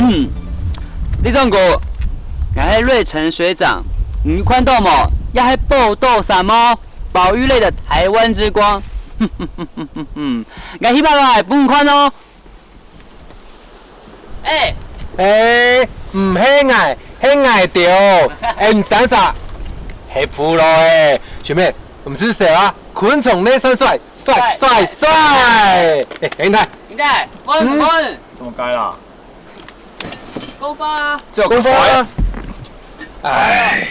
李总哥，我是瑞成学长，你看到冇？要还报道什么保育类的台湾之光？我希望我系本款哦。唔喜爱，喜爱着，唔闪闪，系普罗诶，学妹，我们是谁啊？昆虫内生帅，帅！林太，问，怎么改啦？公发，这公发，哎，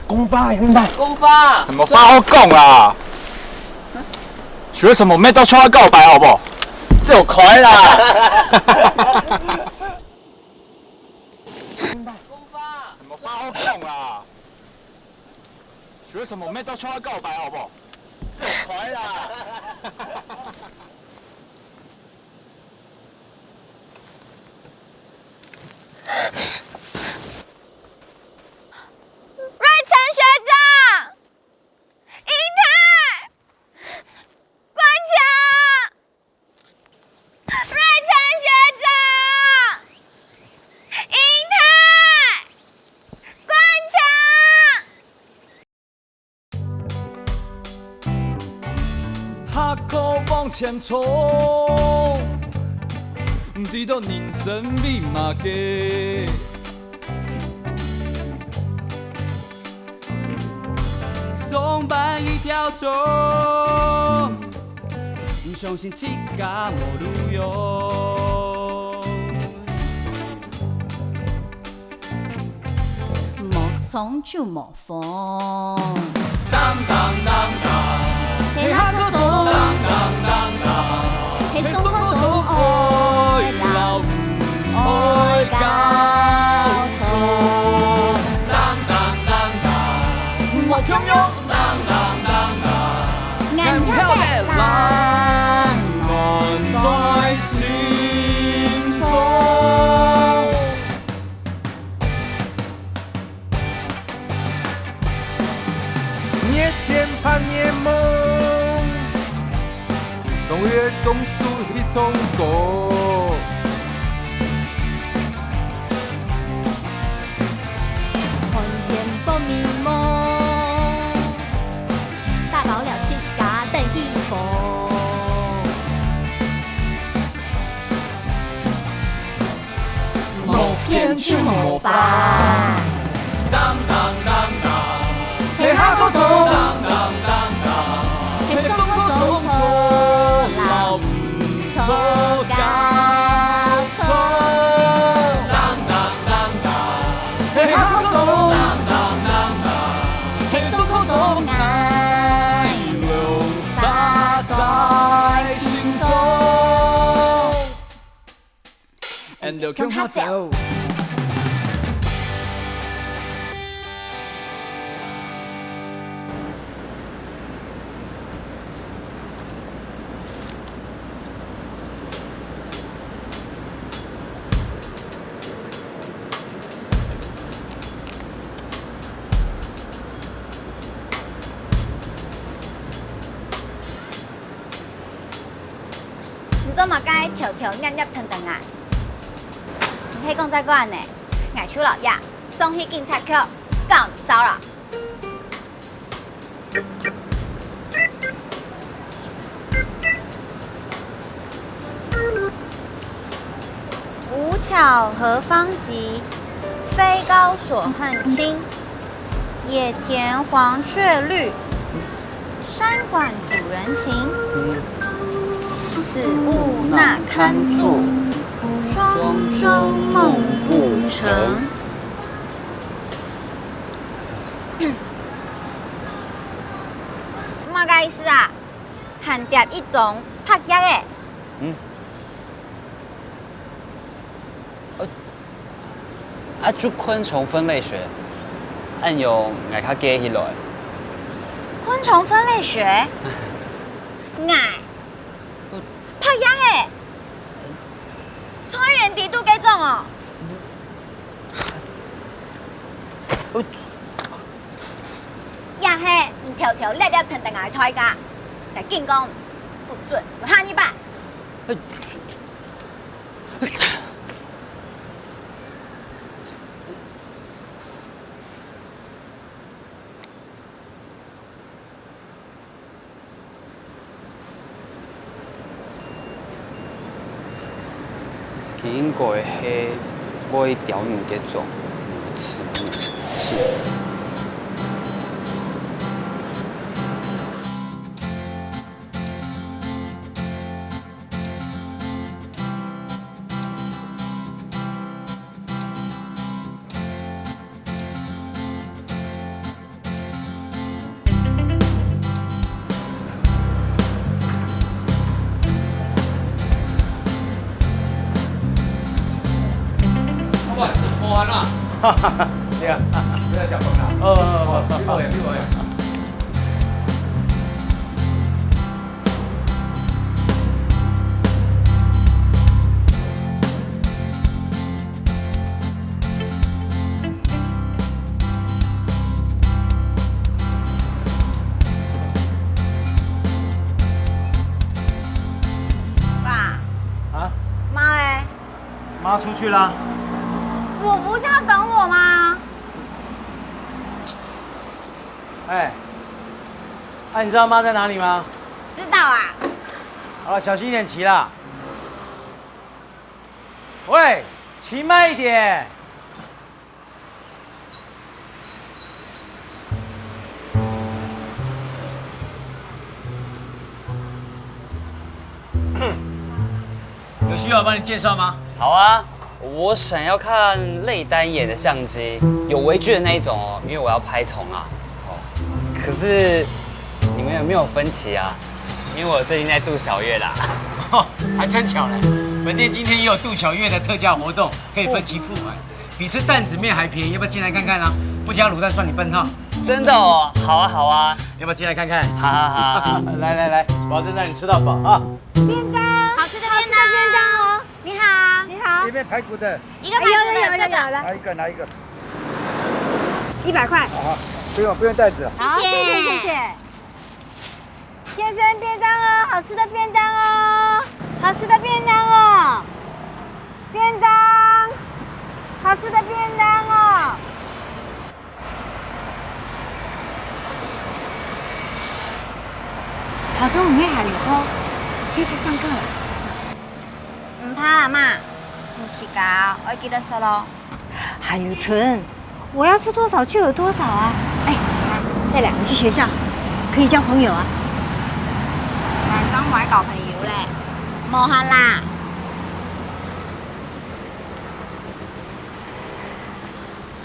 公发，林太，公发，怎么发好讲啦？学什么没到向他告白好不好？这有快啦！公发，怎么发好讲啦？学什么没到向他告白好不好？这有快啦！瑞成学长，英泰，关强，瑞成学长，英泰，关强。哈口往前冲，直到人生密码给。松绑一条虫，相信自家无路用。无虫就无风，当当当当，嘿哈口中，当当当当，嘿松口中爱老爱高松，当当当当，我拥有眼漂的浪漫在心中。捏键盘捏梦，冬月松树一种果。看天不迷蒙，大不了去家等起风。无偏就无法，当当当当，嘿哈口中，当当当当，嘿松口中错老错高错，当当当当，嘿哈口中，当当当当，嘿松口中爱留洒在心中。And 就向他走。你做嘛该条条捏捏腾腾啊？你可讲再讲呢？外出老爷送去警察局告你骚扰。无巧何方及，非高所恨轻。野田黄雀绿，山管主人情。此物那堪作，庄周梦不成。嘛个意思啊？hand碟一种拍击的。就昆虫分类学，按用爱较记起来。昆虫分类学，爱拍击的，草原地度几种哦？也嘿，你条条列列腾腾来推噶，来进攻不准，我喊你吧。应该是买条鱼给做，吃。对啊，不要讲风啦。你无闲。爸。啊？妈嘞？妈出去啦。我不是要等我吗？哎，你知道妈在哪里吗？知道啦。好了，小心一点骑啦。喂，骑慢一点。有需要我帮你介绍吗？好啊，我想要看类单眼的相机，有微距的那一种哦，因为我要拍虫啊。哦，可是你们有没有分期啊？因为我最近在度小月啦。哦，还真巧呢。本店今天也有度小月的特价活动，可以分期付款，比吃担子面还便宜，要不要进来看看啊？不加卤蛋算你半套。真的哦，好啊好啊，要不要进来看看？好。来，保证让你吃到饱啊！便当，好吃的便当哦。你好，你好。这边排骨的，一个排骨的这个。拿一个， 100块。好，不用袋子了。好，谢谢。先生便当哦，好吃的便当哦，好吃的便当哦，便当，好吃的便当哦。考中唔咩下年科，先去上课。唔怕啦嘛，唔迟搞，我会记得说咯。还有纯，我要吃多少就有多少啊！哎，带2个去学校，可以交朋友啊。但係想玩交朋友咧，冇限啦。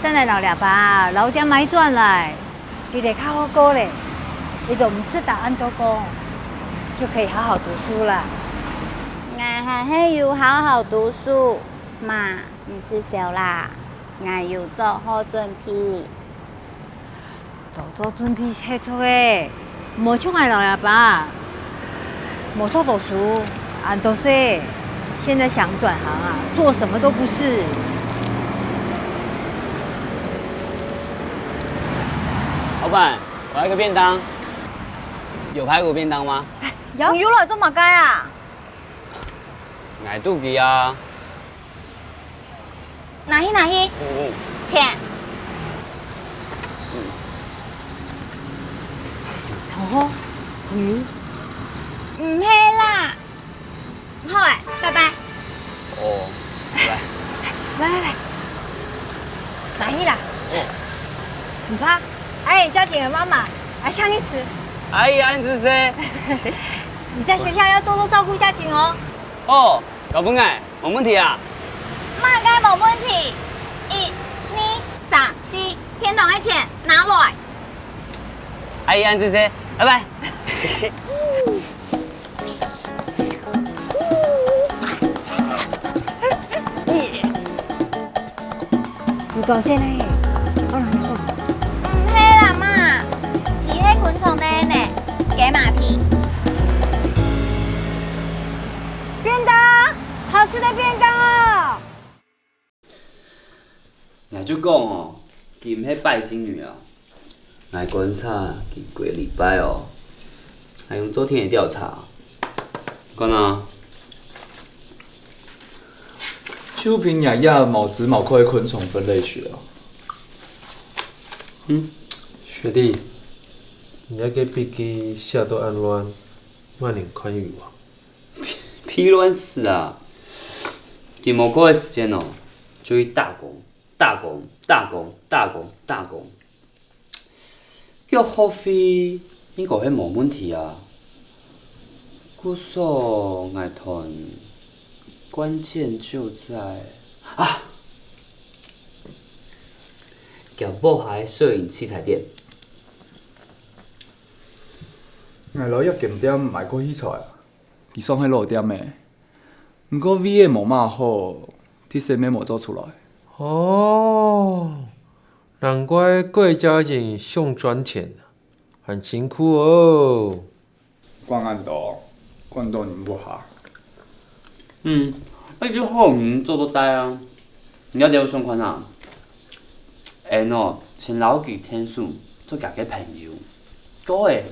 等下老爸爸留点买转来，你哋较好过咧，你就唔识打安多工，就可以好好读书了。我係係要好好讀書，媽，唔是笑啦，我要做好準備。做準備吃醋嘅，冇像我老爸，冇做讀書，俺都是現在想轉行啊，做什麼都不是。老板，我要一个便当，有排骨便当吗？有來做乜雞啊？挨肚皮啊。哪去？錢。頭魚，唔係啦。好誒，拜拜。哦，拜拜。來，哪去啦？唔怕，哎，交警的媽媽，來向你死。阿姨，安子誰？你在學校要多多照顧家境哦。哦，搞本愛，冇問題啊。媽該冇問題。1、2、3、4，偏堂嘅錢拿來。阿姨，安子誰？拜拜。你講先咧，我同你講。唔係啦嘛，佢係昆蟲咧呢，嘅馬屁。便當，好吃的便當哦。我就講哦，佢唔係拜金女啊。來觀察佢過禮拜哦，還用昨天的調查。講啊。秋平雅亚卯子卯科的昆虫分类学啊。学弟，你那个笔记写到安怎，莫能看有啊？批亂死啊！几毛个的时间哦，就去打工，打工，打工，打工，打工。叫学费应该迄无问题啊。故所爱团，关键就在啊，叫某海摄影器材店。哎，老叶检点卖过器材啊，伊算迄路点的。毋过 V 的无嘛好，铁线没无做出来。哦，难怪贵家人想赚钱，很辛苦哦。关安道，关到你不下。那就后面做多呆啊！你要点上款啊？请老几天数做家嘅朋友，各位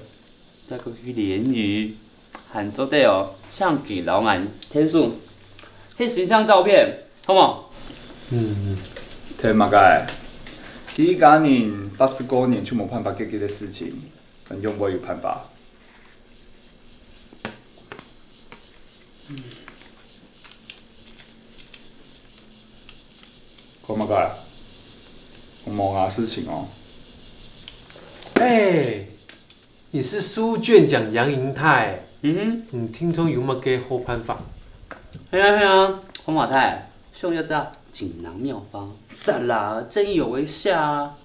再过去联谊，喊做对哦，相机老眼天数，迄形象照片，好冇？听嘛个，其实家人89年就无办法解决的事情，很永远有办法。看嘛个，我忙啊事情哦。哎，你是书卷奖杨银泰，你听说有冇给好办法？系啊，黄马太，兄要知道锦囊妙方，算啦，正义有为下啊。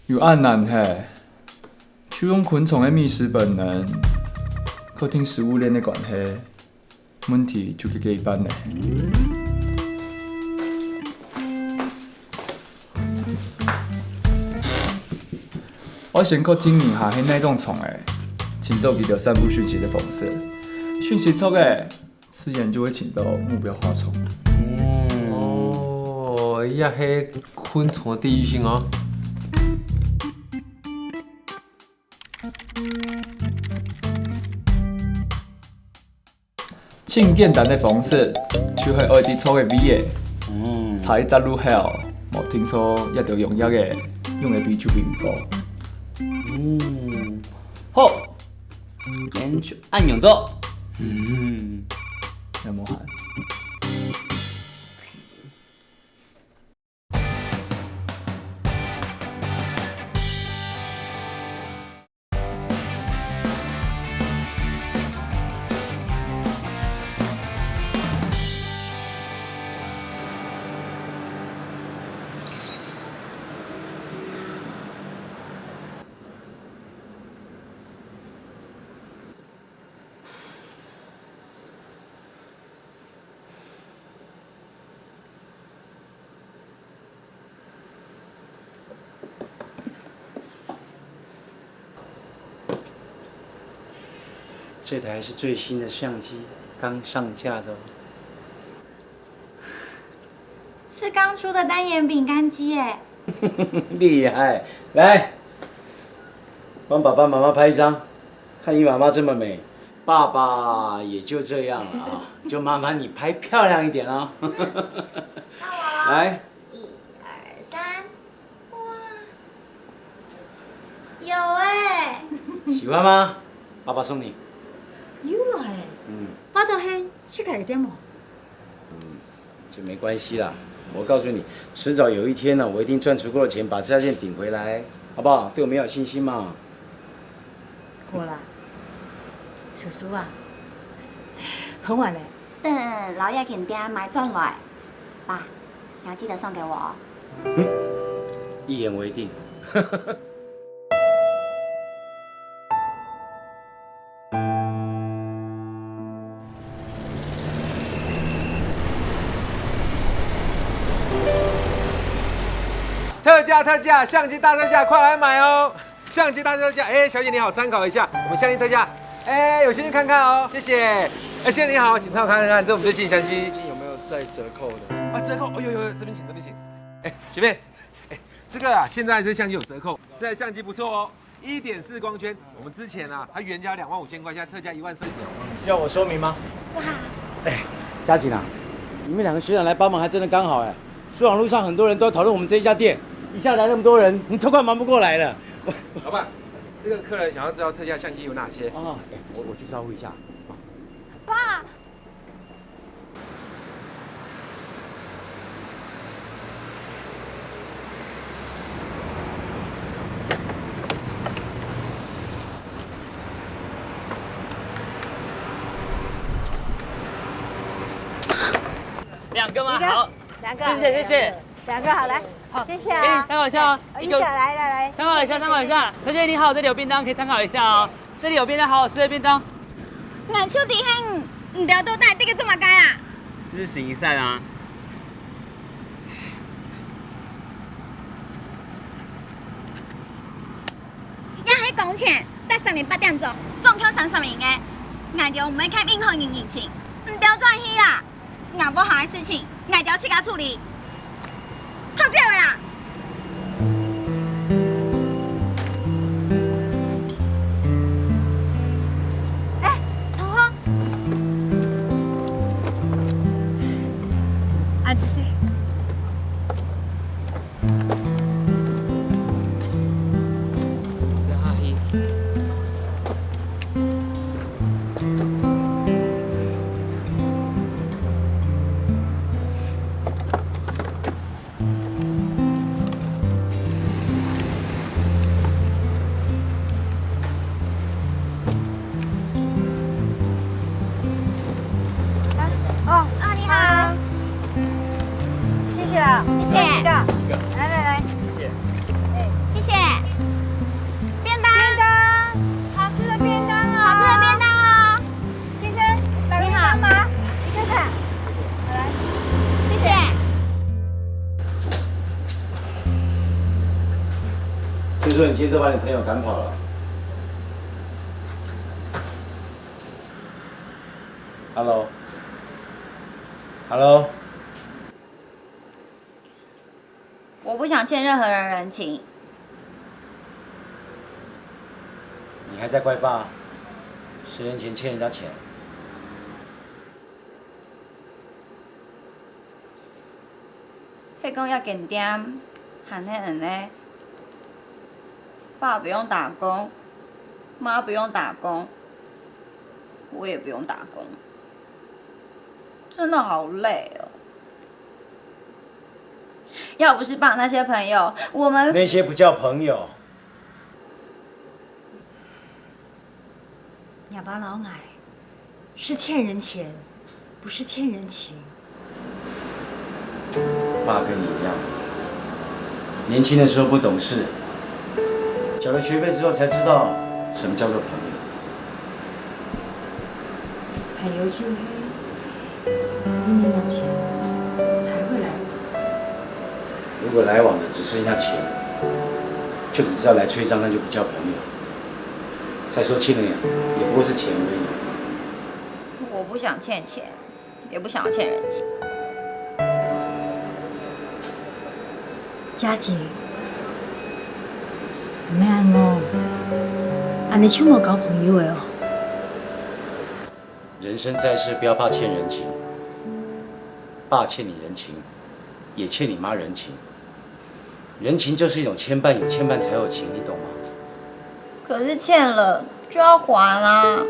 有暗难嘿，就用昆虫的觅食本能，靠听食物链的关系，问题就去给一半嘞。我先靠听nhìn下迄那种虫诶，请到比较散布讯息的方式，讯息错诶，自然就会请到目标花虫。哦，也系昆虫的地域性哦。真简单的方式，就是爱伫错的味的，菜杂入后，无听错也着用药的，用的味就并高。好，研究按钮做。有冇喊？这台是最新的相机，刚上架的哦。是刚出的单眼饼干机耶。厉害！来，帮爸爸妈妈拍一张，看你妈妈这么美，爸爸也就这样了啊，就麻烦你拍漂亮一点啊。来，1、2、3，哇，有哎。喜欢吗？爸爸送你。有啦嘿，巴豆嘿，去改点嘛。这没关系啦，我告诉你，迟早有一天呢，我一定赚足够的钱把这家店顶回来，好不好？对我们要有信心嘛。好啦，叔叔啊，很晚了。等老爷给爹买赚来，爸，你要记得送给我哦。一言为定。特价特价，相机大特价，快来买哦！相机大特价，小姐你好，参考一下我们相机特价，有兴趣看看哦，谢谢。谢谢你好，请参考看看，这是我们最新相机，有没有在折扣的？啊，折扣，有，这边请，这边请。学妹，这个啊，现在这相机有折扣，这台相机不错哦，1.4光圈，我们之前啊，它原价25000块，现在特价14000。需要我说明吗？哇！嘉琪啊，你们两个学长来帮忙还真的刚好哎。书网路上很多人都讨论我们这一家店，一下来那么多人，你都快忙不过来了。老板，这个客人想要知道特价相机有哪些？啊，我去招呼一下。爸，2个吗？好，两个，谢谢谢谢，两个好来，好，谢谢给你啊。参考一下哦，一个来，参考一下，参考一下。小姐你好，这里有便当可以参考一下哦。这里有便当，好好吃的便当。俺手底很唔掉多大，这个这么干啊？日行一善啊。一喺講錢，得10年8點鐘，仲扣30名嘅，俺就唔會開任何人人情，唔掉轉去啦。俺不好嘅事情，俺就要去甲處理。好這位啦。哎，同學，阿姐。是阿姨。哦，啊，你好，谢谢啊，谢谢一个，来，謝謝。便當，好吃的便當啊，好吃的便當哦。先生，来便當吗？你看看，来，謝謝。听说你今天都把你朋友赶跑了。Hello。我不想欠任何人人情。你还在怪爸？10年前欠人家钱。退工要减点，喊那人呢？爸不用打工，妈不用打工，我也不用打工，真的好累哦。要不是爸那些朋友，我们那些不叫朋友。哑巴老奶是欠人钱，不是欠人情。爸跟你一样，年轻的时候不懂事，缴了学费之后才知道什么叫做朋友。朋友就黑，给你没钱，还会来。如果来往的只剩下钱，就只知道来催账，那就不叫朋友。再说欠了也不过是钱而已。我不想欠钱，也不想要欠人情。佳姐，唔免安哦，安尼手无交朋友的哦。人生在世，不要怕欠人情。爸欠你人情，也欠你妈人情。人情就是一种牵绊，有牵绊才有情，你懂吗？可是欠了就要还啦。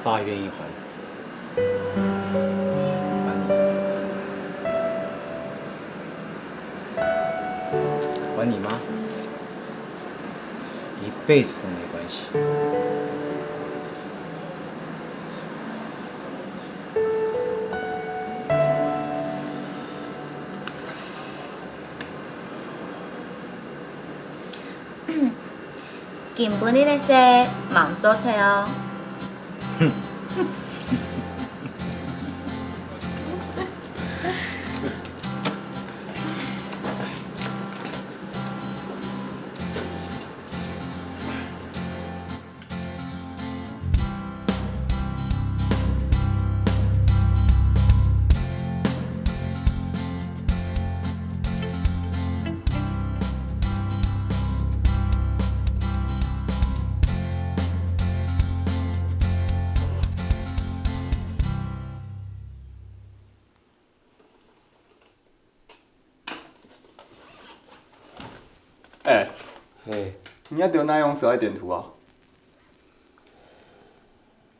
爸愿意还。还你妈，一辈子都没关系。根本你咧说忙做体哦。你要得哪用时爱点图啊？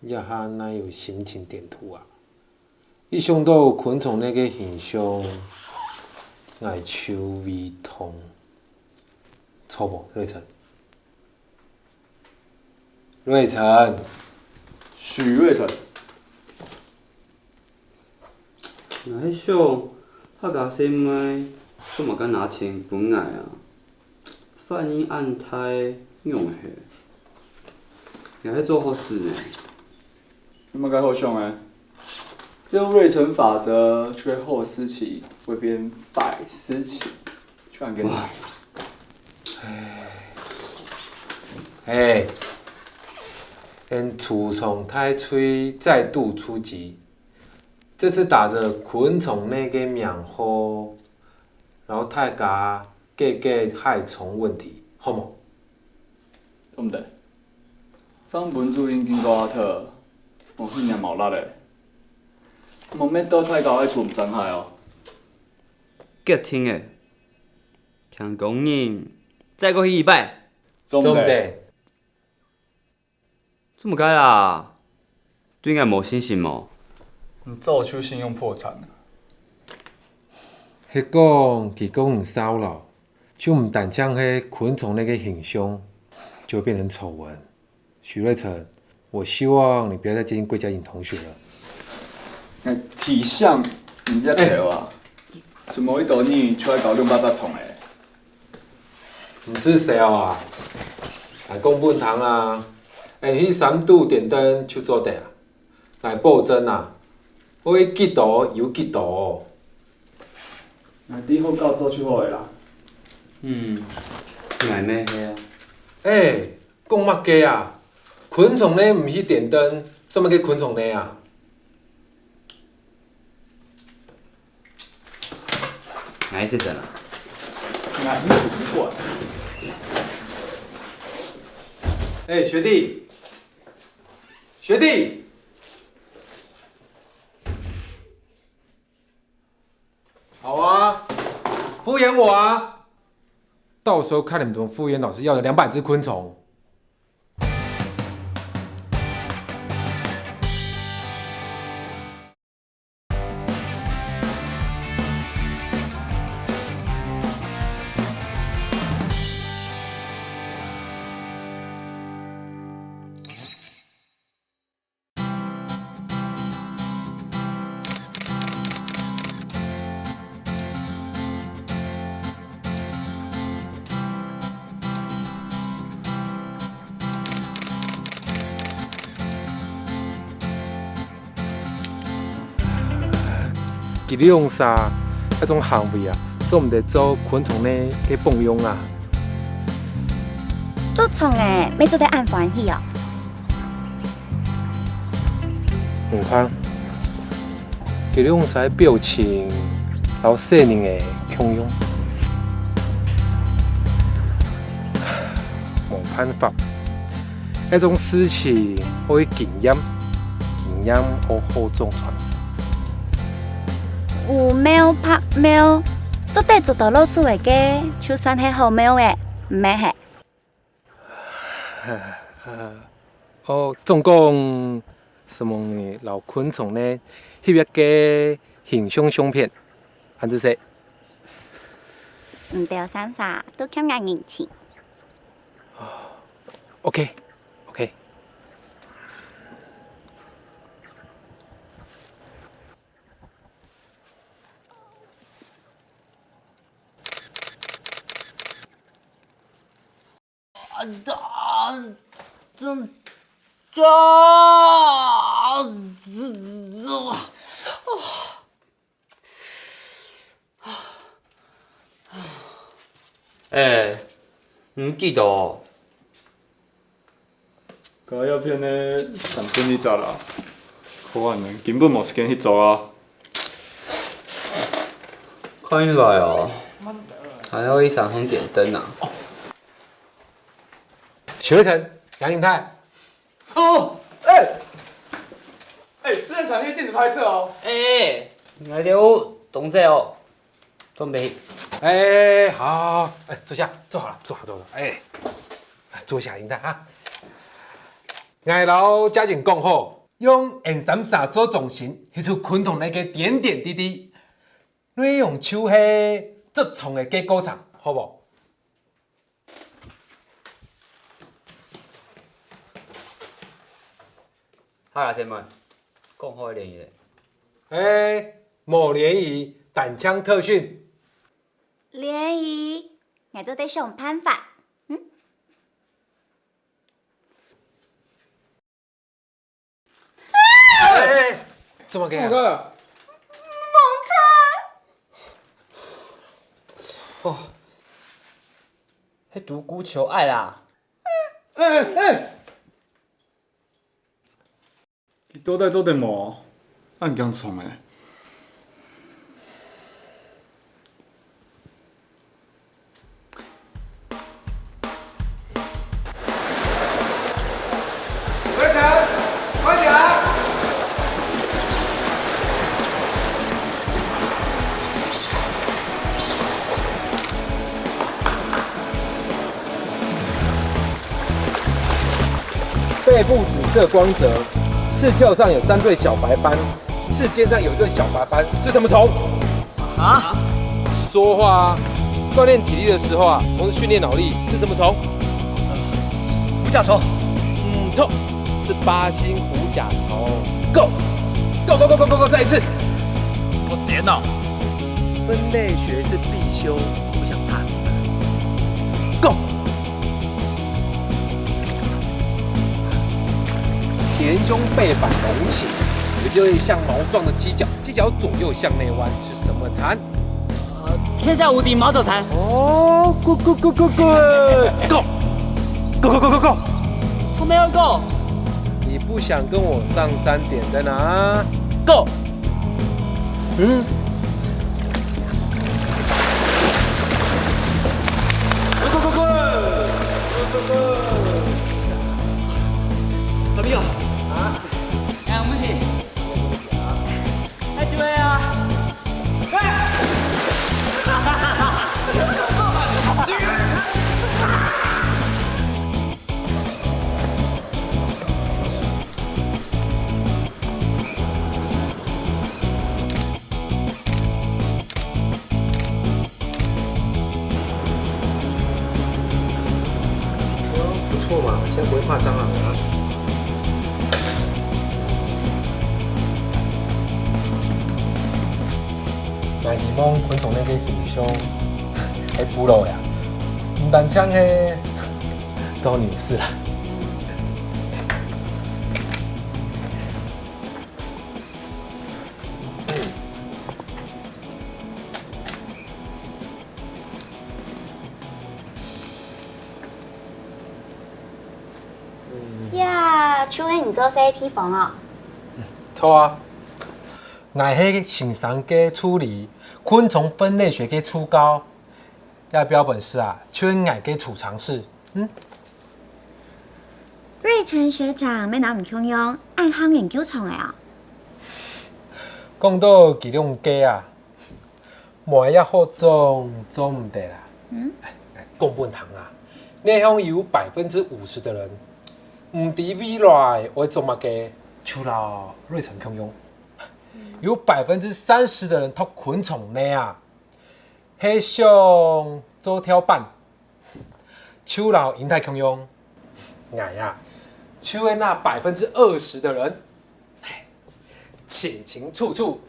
也哈哪有心情点图啊？伊想到昆虫那个形象，爱手尾痛，错不？瑞成，瑞成，许瑞成，那迄种拍甲什么，我嘛敢拿钱本来啊，反应按太用下，也迄做好事呢。有冇该好凶诶？这用瑞成法则去为后思齐，为别人百思齐，传给你。哎，因除虫太吹再度出击，这次打着昆虫那个名号，然后太甲解决害虫问题，好冇？对不对？张本主因经过阿特，我迄年毛力嘞，莫免倒太高爱厝唔伤害哦。吉听诶，听讲你再过去一摆，总对不对？这么该啦，对应该无信心哦。你造出信用破产了。迄讲其讲唔骚扰，就唔但将迄昆虫那个形象，就会变成丑闻。许瑞成，我希望你不要再接近桂嘉颖同学了。那体相唔一条啊，怎么一道你出来搞六八八虫诶？你是谁啊？来讲本堂啊！迄3度电灯手做地啊，来报真啊！我迄嫉妒有嫉妒。那你好教做出好诶啦。买咩迄啊？讲乜鸡啊？昆虫呢唔是电灯，什么叫昆虫呢啊？哪一次整啊？那你不管。学弟，学弟，好啊，敷衍我啊！到时候看你们怎么敷衍老师要的200只昆虫。其实用啥那种行为啊，做唔得做昆虫呢嘅帮佣啊。做虫诶，要做得按欢喜哦。唔看，其实用啥表情，然后细腻嘅腔用，冇办法，那种事情可以经验好好种传承。有喵拍喵，做得做到老师会嘅，就算係好喵诶，唔免係。总共什么呢？老昆虫呢？翕一个形象相片，安子说。唔掉三啥，都欠眼人情。OK。唔記得。嗰一篇呢，上邊呢集啦，可能根本冇時間去做啊。看起來哦，還要一盞紅點燈啊。许瑞成、杨颖泰。哦，私人產業禁止拍攝哦。我哋同志哦，準備。好，坐下，坐好了，坐好。坐下领带啊。我老家境讲好，用红伞伞做重心，迄出昆虫那个点点滴滴，你用手是足创的结构场，好不？哈先生，讲好联谊嘞。无联谊，单枪特训。联谊，我都得想办法。怎么个？猛车！哦，迄独孤求爱啦。伊倒在做电毛，按姜创诶。快点，快点！背部紫色光泽，刺鞘上有3对小白斑，刺尖上有1对小白斑，是什么虫？啊？说话啊！锻炼体力的时候啊，同时训练脑力，是什么虫？虎甲虫。错，是8星虎甲虫。Go go go go go go go， 再一次。我点脑。分类学是必修，不想怕死。Go。前胸背板隆起，有一对像毛状的犄角，犄角左右向内弯，是什么蝉？天下无敌毛者蝉。哦，Go go go go go go go go go go go。从没有 go。你不想跟我上3点在哪 ？Go。Go go go go。何必有？啊？两问题。几位啊？不错嘛，现在不会怕蟑螂了。那你讲昆虫那个形象，还捕捞呀？唔单枪嘿，都女士啦。呀，请问你做啥地方啊？错啊，我迄欣赏嘅处理昆虫分类学嘅初高，要标本师啊，请问我嘅储藏室。瑞成学长要拿唔强用，爱好研究创的啊。讲到其中家啊，莫也好做唔得啦。讲本堂啊，内向有50%的人，唔伫未来会做乜嘅，除了瑞成强用，有30%的人读昆虫呢啊，迄想做跳板，除了银泰强用，矮啊，除了那20%的人。情情处处，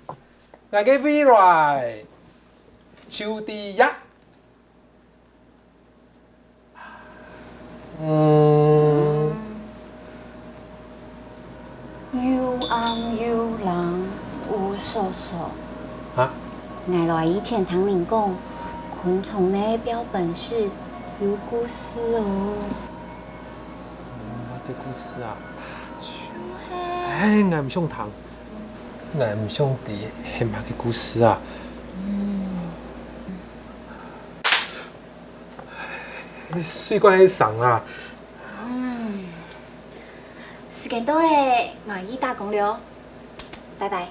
那个未来，手底呀，有红有蓝有素素。啊？我来以前听人讲，昆虫的标本是有故事哦。我的故事啊，哎，我唔想听。我唔想伫迄马嘅故事啊！水管迄送啊！时间到诶，我去打工了，拜拜。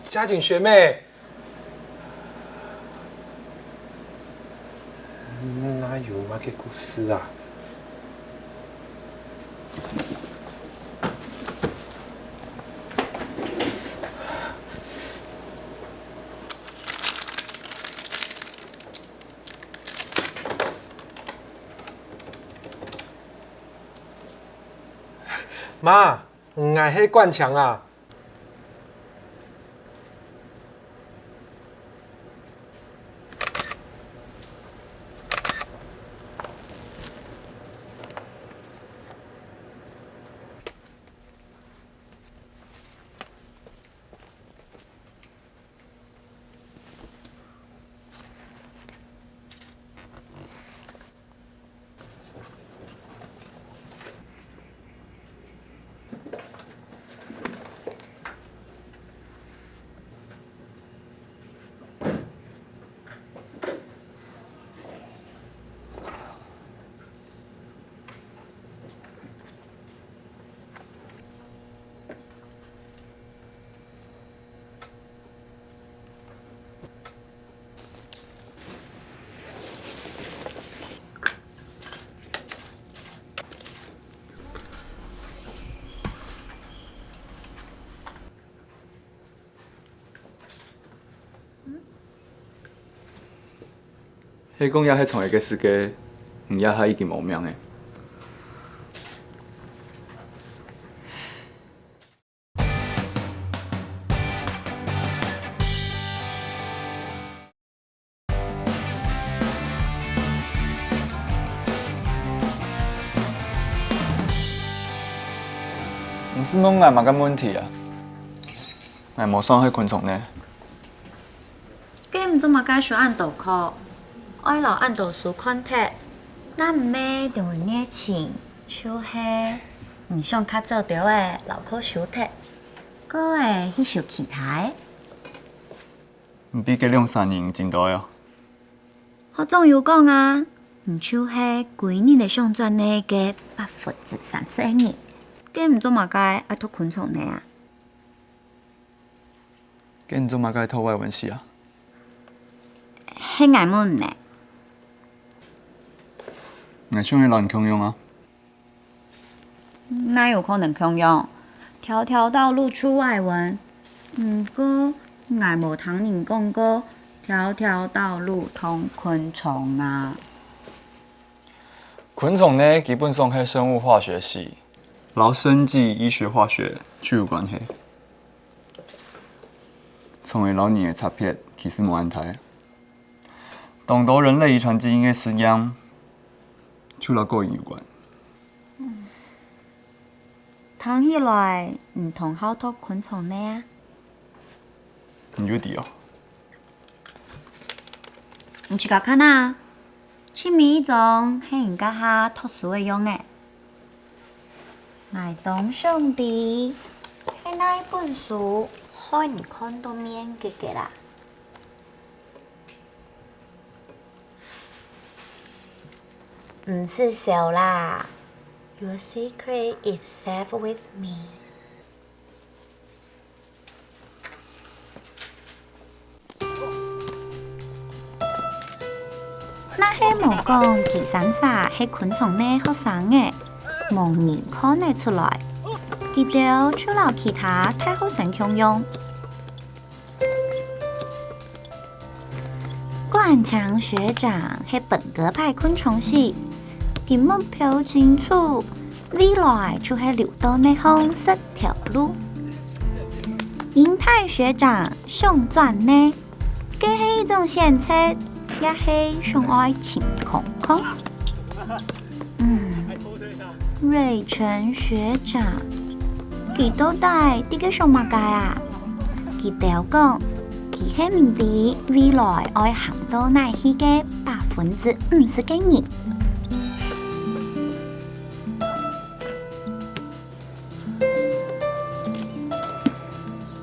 嘉景学妹，哪有那个故事啊？妈，俺黑灌墙啊！迄讲遐迄创个司机，毋也还已经无名诶。毋是拢爱嘛个问题啊，爱无爽迄昆虫呢？佢唔做嘛该选按豆壳，爱老按豆数 contact， 咱唔咩就会热情，就係唔想较做到诶脑壳手贴，个会去受其他。毋比这2-3年真大哦。我总有讲啊，唔就係几年的上转呢嘅31%年，佢唔做嘛该爱托昆虫呢啊？跟你做嘛该偷外文系啊？迄眼门呢？我想迄人强用啊。哪有可能强用？条条道路出外文。毋过，我无听人讲过，条条道路通昆虫啊。昆虫呢，基本上係生物化学系，老生技、医学、化学具有关系。从为老年的差别其实无安泰，同到人类遗传基因的实验，就老个人有关。听起来唔同好多昆虫呢啊。你有啲哦？唔去甲看啊！前面一种系人家较特殊的用的。爱东兄弟，系那一本书，害人看到面嘅啦。唔是笑啦 ，Your secret is safe with me。那迄无讲其三啥迄昆虫呢学生嘅，无人看得出来，记得除了其他太好生强用。冠强学长迄本格派昆虫系，佢目标清楚，未来就系留到呢红色条路。英泰学长想转呢，佢系一种选择。也是上爱情空空。瑞成学长，佢到底啲嘅上乜界啊？佢屌講，佢係明啲未來愛行到哪去嘅50%嘅人。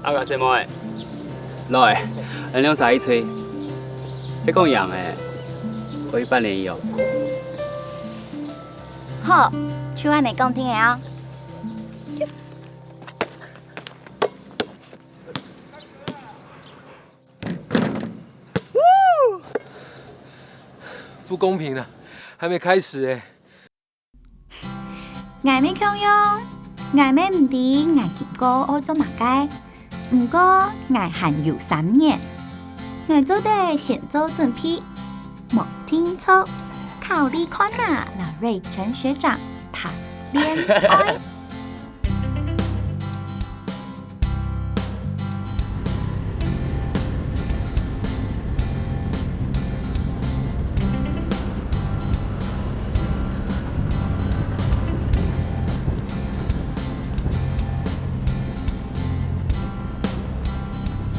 阿個細妹，來，咱兩撒一吹。你講樣誒，可以辦聯誼哦。好，去按你講聽嘅啊。不公平了，还没开始哎。我要强用，我要唔知我结果我做乜嘅，不过我还有3年，我做得先做准备，莫听错，考虑看啊，老瑞陈学长谈恋爱。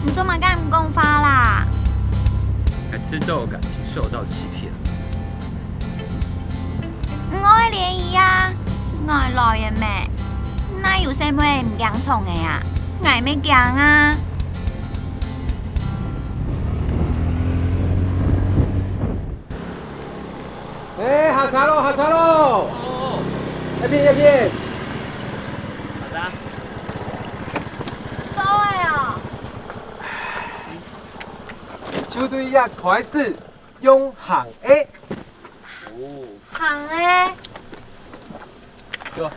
你做乜敢唔讲话啦？还吃豆感情受到欺骗。我嘅联谊啊，我來嘅咩？那有啥咩唔驚從嘅啊？我咩驚啊？哎，好茶喽，好茶喽！一片一片。好的。多嘅哦。球队呀，快是用行 A。行咧。有。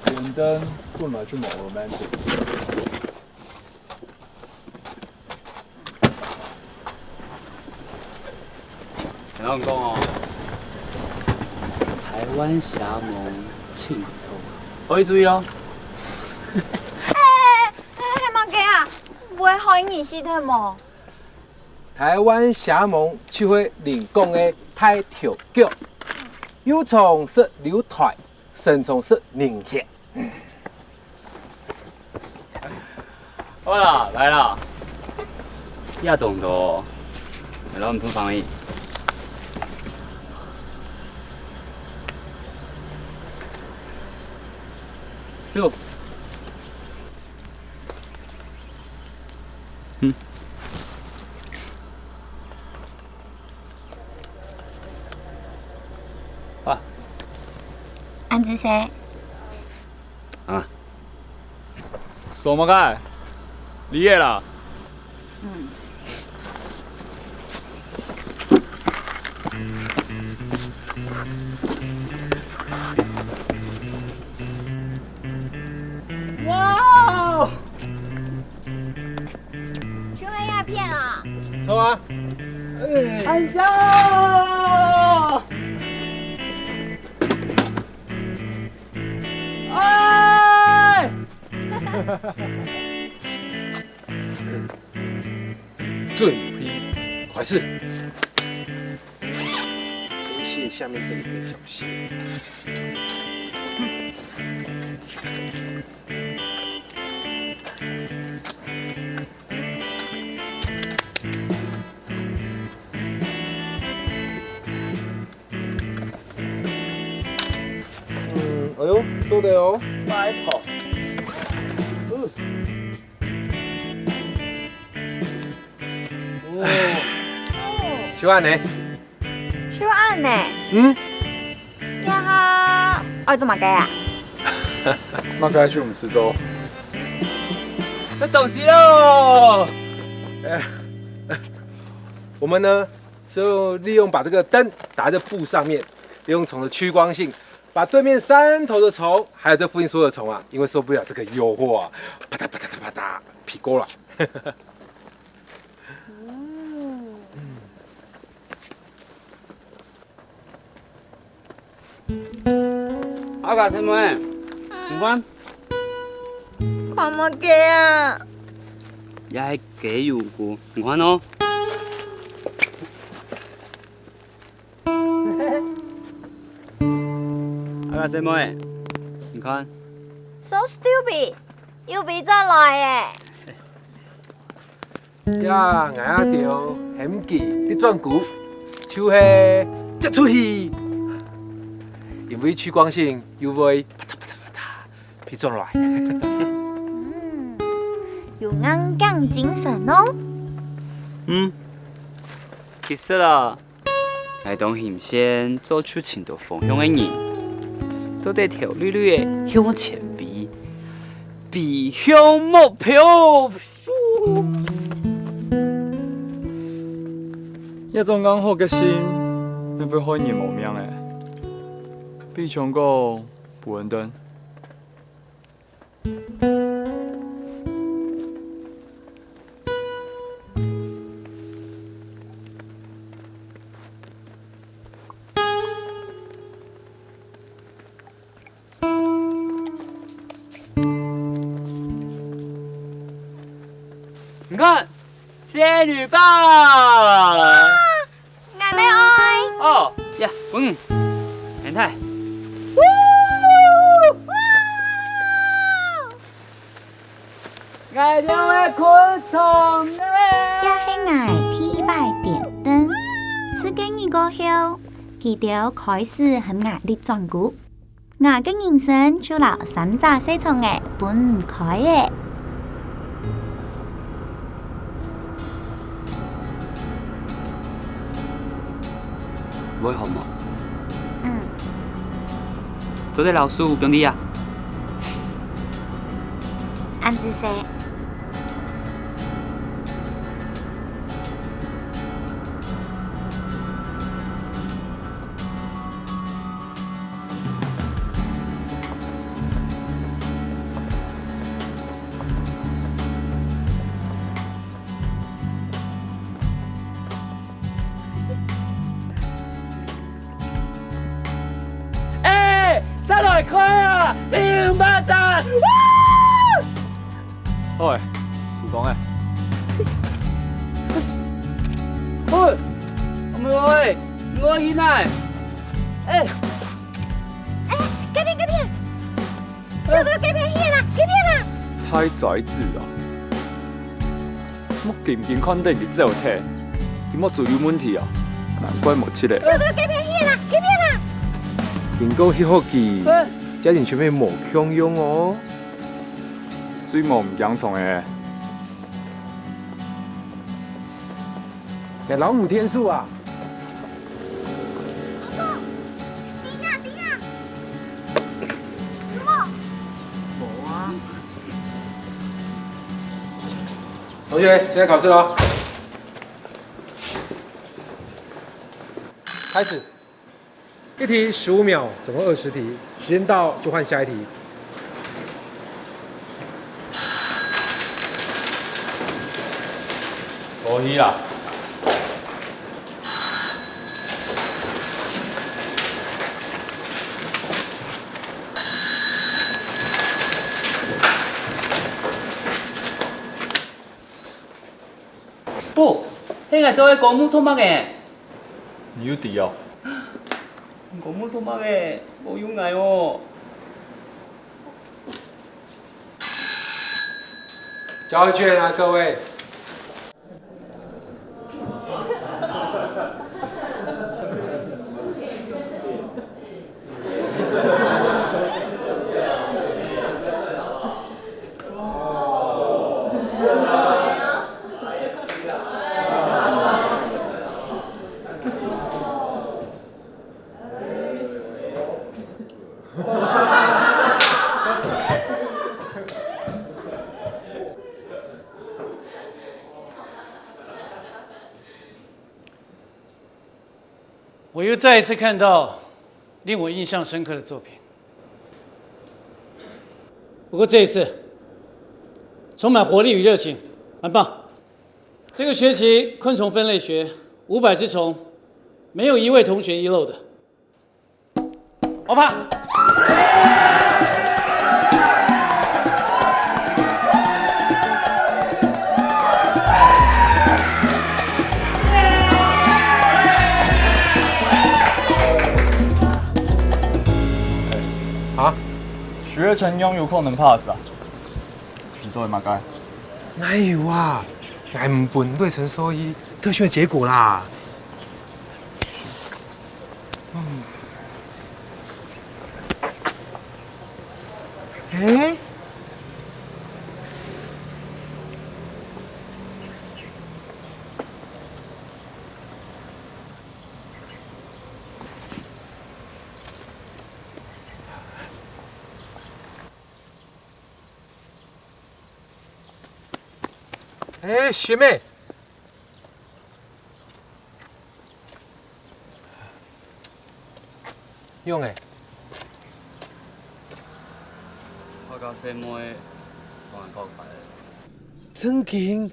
点灯本来就冇 romantic。陈老公哦，台湾侠盟庆头，可以注意哦。係乜嘅啊？會開你死的冇？台湾侠盟就會領講的太調腳，幼蟲是流團，成蟲是凝血。好啦，来啦。亚懂得哦，来到我们厨房里。就。啊。安子誰？啊。什麼嘅？你也啦。哇！去喝鸦片啊！抽啊！安家！哎！准批，快是。黑蟹下面这里的小蟹。哎呦，做的哦。白头。去按呢？去按呢？呀哈！我做乜嘅啊？那该去我们吃粥。这东西喽！我们呢就利用把这个灯打在布上面，利用虫的趋光性，把对面3头的虫，还有这附近所有的虫啊，因为受不了这个诱惑啊，啪嗒啪嗒啪嗒，劈锅了。阿嘎什麼？唔關。看乜嘅啊？也係幾有股，唔看哦。阿嘎什麼？你看。 So stupid！要俾再來嘅。呀，硬下條險記啲轉股，就是接出去，因為趨光性又會啪嗒啪嗒啪嗒劈轉來。有硬頸精神哦。其實啊，係當險先做出前度方向嘅人，做得条绿绿的向前比，比向目标。一种讲好决心，那会害人无命的，比上个不稳定。你看，仙女棒！ngài mấy ơi 哦呀，hiện太，爱上的昆虫呢？也是ngài thi bài điểm灯此經已過後記得開始和壓力轉股ngài嘅人生除了三隻細蟲嘅本唔開嘅會好嗎？做啲老師不用你啊。安子說300塊啊！2巴掌！喂，廚房嘅。喂，我現在，這邊這邊片啦，太宰治啊！我健唔健康定係走體，點解做有問題啊？難怪冇出嚟。經過迄學期，家庭全面無強用哦。水冇唔養蟲嘅。老母天數啊！同學，現在考試咯，開始。一題15秒，總共20題，時間到就換下一題。可以啦。不，迄個做嘅公務做乜嘅？你有底哦。公務做乜嘅？冇用捱哦。交卷啊，各位。我又再一次看到令我印象深刻的作品。不过这一次充满活力与热情，很棒。这个学期昆虫分类学500只虫，没有一位同学遗漏的。欧巴。學程擁有可能 pass 啊？你做乜解？哪有啊？俺唔本對成所以特訓的結果啦。哎。哎，学妹，用哎，我甲細妹講人告白。真勁！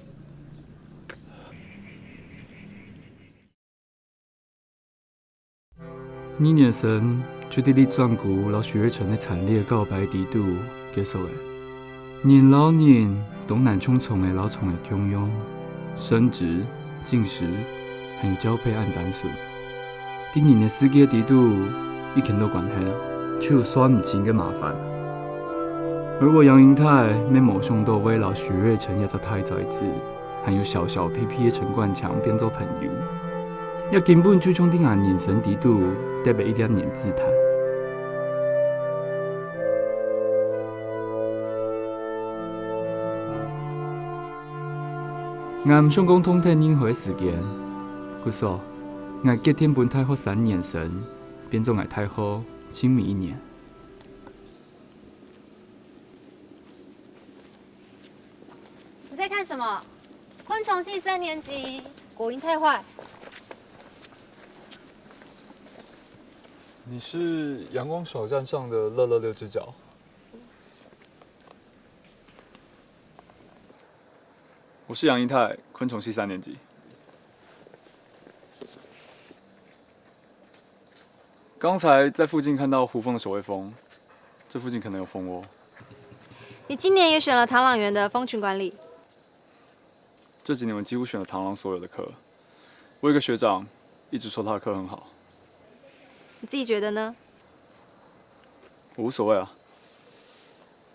呢年神就伫你轉顧老許瑞辰的慘烈告白之度結束的。年老年東南重重的老蟲的洶湧，生殖、進食，還有交配按單數。啲年的世界之度已經都關係，卻有耍唔清嘅麻煩。而我楊英泰沒某兄都為老許瑞辰一隻太崽子，還有小小屁屁的陳冠強變做朋友，也根本就從啲眼眼神之度得俾一點點自彈。我唔想講通體任何時間，故說我結天本太后3年神，變做我太后親密1年。你在看什麼？昆蟲系3年級，果蠅太壞。你是陽光小站上的樂樂6隻腳。我是楊一泰，昆蟲系3年級。剛才在附近看到胡蜂的守衛蜂，這附近可能有蜂窩。你今年也選了螳螂園的蜂群管理。這幾年我幾乎選了螳螂所有的課。我有個學長一直說他的課很好。你自己覺得呢？我無所謂啊。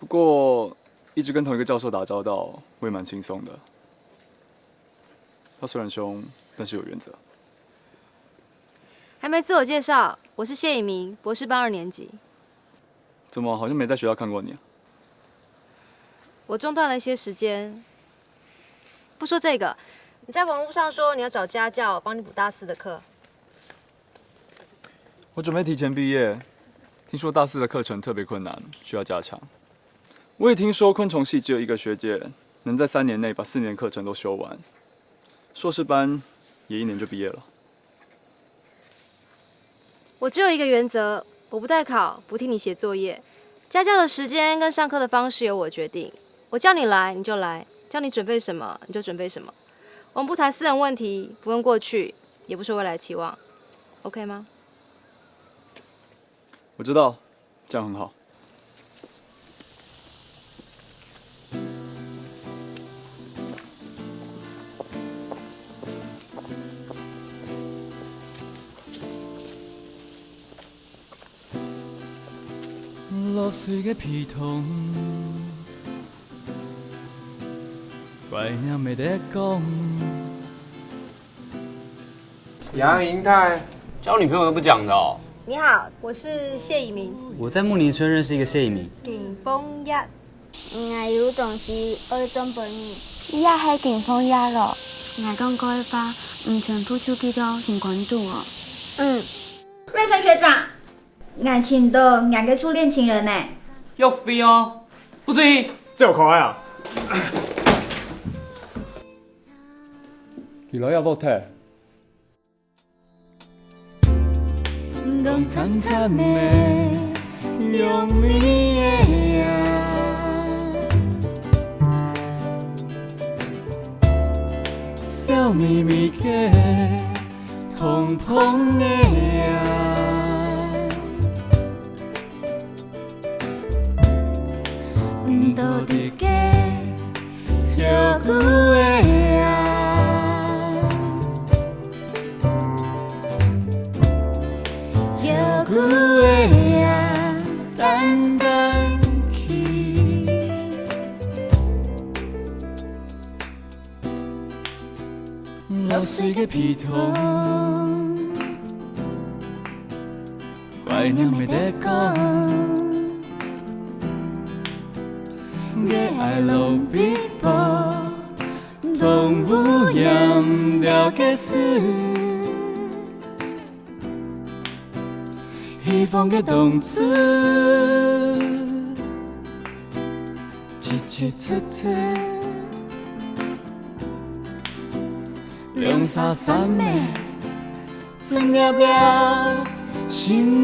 不過一直跟同一個教授打交道，我也蠻輕鬆的。他雖然兇，但是有原則。還沒自我介紹，我是謝以明，博士班2年級。怎麼好像沒在學校看過你啊？我中斷了一些時間。不說這個，你在網絡上說你要找家教幫你補大4的課。我準備提前畢業，聽說大4的課程特別困難，需要加強。我也聽說昆蟲系只有1個學姐能在3年內把4年課程都修完，碩士班也1年就畢業了。我只有一個原則，我不代考，不替你寫作業。家教的時間跟上課的方式由我決定。我叫你來你就來，叫你準備什麼你就準備什麼。我們不談私人問題，不問過去，也不說未來期望。OK 嗎？我知道，這樣很好。落水嘅皮筒，怪娘沒得講。楊英泰，交女朋友都不講的哦。你好，我是謝以明。我在慕尼村認識一個謝以明。勁風一，我有同事愛當朋友，依家係勁風一咯。我剛開發，唔全部出去到挺關注我。瑞辰學長，我聽到我嘅初戀情人呢。要飛哦，不對，這有可愛啊！幾耐要落台？講慘慘的用你的呀，笑眯眯的痛碰的呀，到底嘅有苦的呀。古的啊，淡淡去，流水的皮筒，怪娘沒得講，嘅愛路必破，動物養了嘅事。希望嘅動作，切切切切，凉茶三妹，酸了了，心